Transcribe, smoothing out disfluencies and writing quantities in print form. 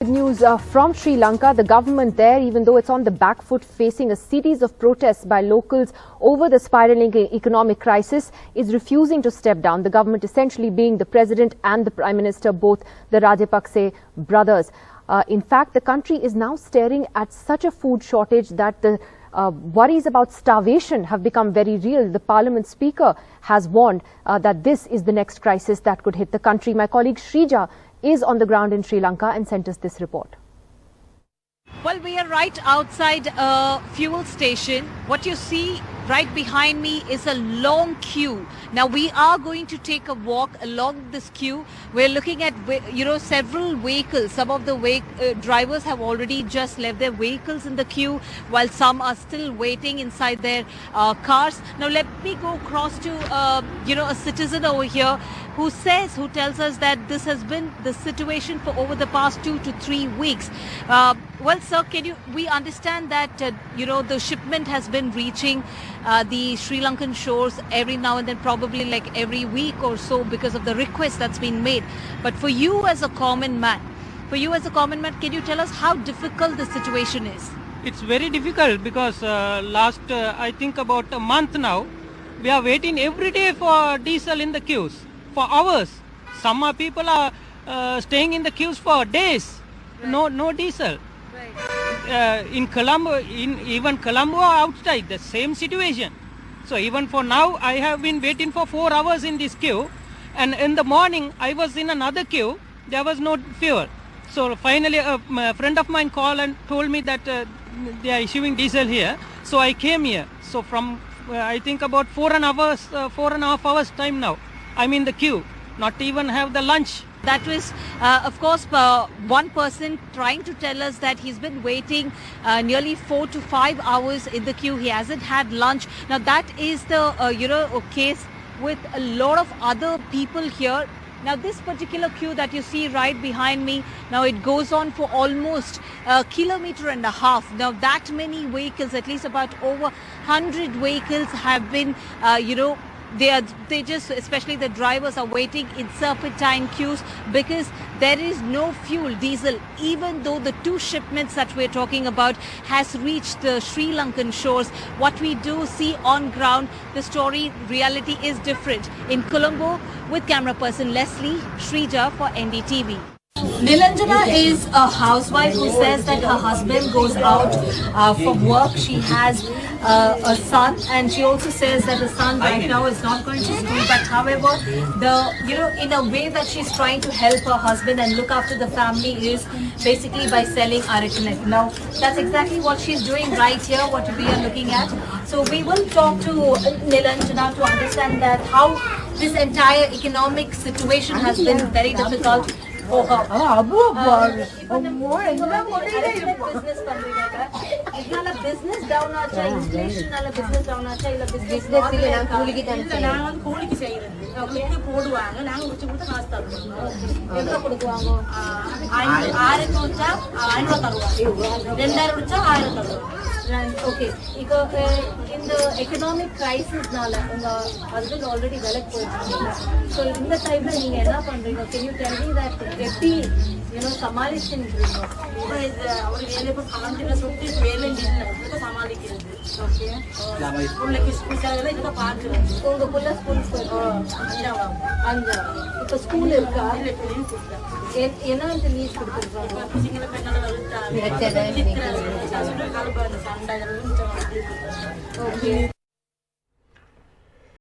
Good news from Sri Lanka. The government there, even though it's on the back foot facing a series of protests by locals over the spiraling economic crisis, is refusing to step down. The government essentially being the president and the prime minister, both the Rajapaksa brothers. In fact, the country is now staring at such a food shortage that the worries about starvation have become very real. The parliament speaker has warned that this is the next crisis that could hit the country. My colleague Shrija is on the ground in Sri Lanka and sent us this report. Well, we are right outside a fuel station. What you see right behind me is a long queue. Now we are going to take a walk along this queue. We're looking at, several vehicles. Some of the drivers have already just left their vehicles in the queue, while some are still waiting inside their cars. Now let me go across to, a citizen over here who tells us that this has been the situation for over the past 2 to 3 weeks. Well, sir, we understand that, the shipment has been reaching the Sri Lankan shores every now and then, probably like every week or so, because of the request that's been made. But for you as a common man, can you tell us how difficult the situation is? It's very difficult because last, I think about a month now, we are waiting every day for diesel in the queues for hours. Some people are staying in the queues for days. Right. No diesel. Right. In Colombo, even Colombo outside, the same situation. So even for now, I have been waiting for 4 hours in this queue, and in the morning I was in another queue. There was no fuel. So finally, a friend of mine called and told me that they are issuing diesel here. So I came here. So from I think about 4.5 hours time now, I'm in the queue. Not even have the lunch. That was, of course, one person trying to tell us that he's been waiting nearly 4 to 5 hours in the queue. He hasn't had lunch. Now, that is the, case with a lot of other people here. Now, this particular queue that you see right behind me, now it goes on for almost 1.5 kilometers. Now, that many vehicles, at least about over 100 vehicles have been, they just, especially the drivers, are waiting in serpentine queues because there is no fuel, diesel, even though the 2 shipments that we're talking about has reached the Sri Lankan shores. What we do see on ground, the reality is different. In Colombo, with camera person Leslie, Shrija for NDTV. Nilanjana is a housewife who says that her husband goes out for work. She has a son, and she also says that the son right now is not going to school. But however, in a way that she's trying to help her husband and look after the family is basically by selling arachidonic. Now, that's exactly what she's doing right here, what we are looking at. So we will talk to Nilanjana to understand that how this entire economic situation has been very difficult for her. Business down inflation business down business okay. In the economic crisis, husband already so in the time can you tell me that school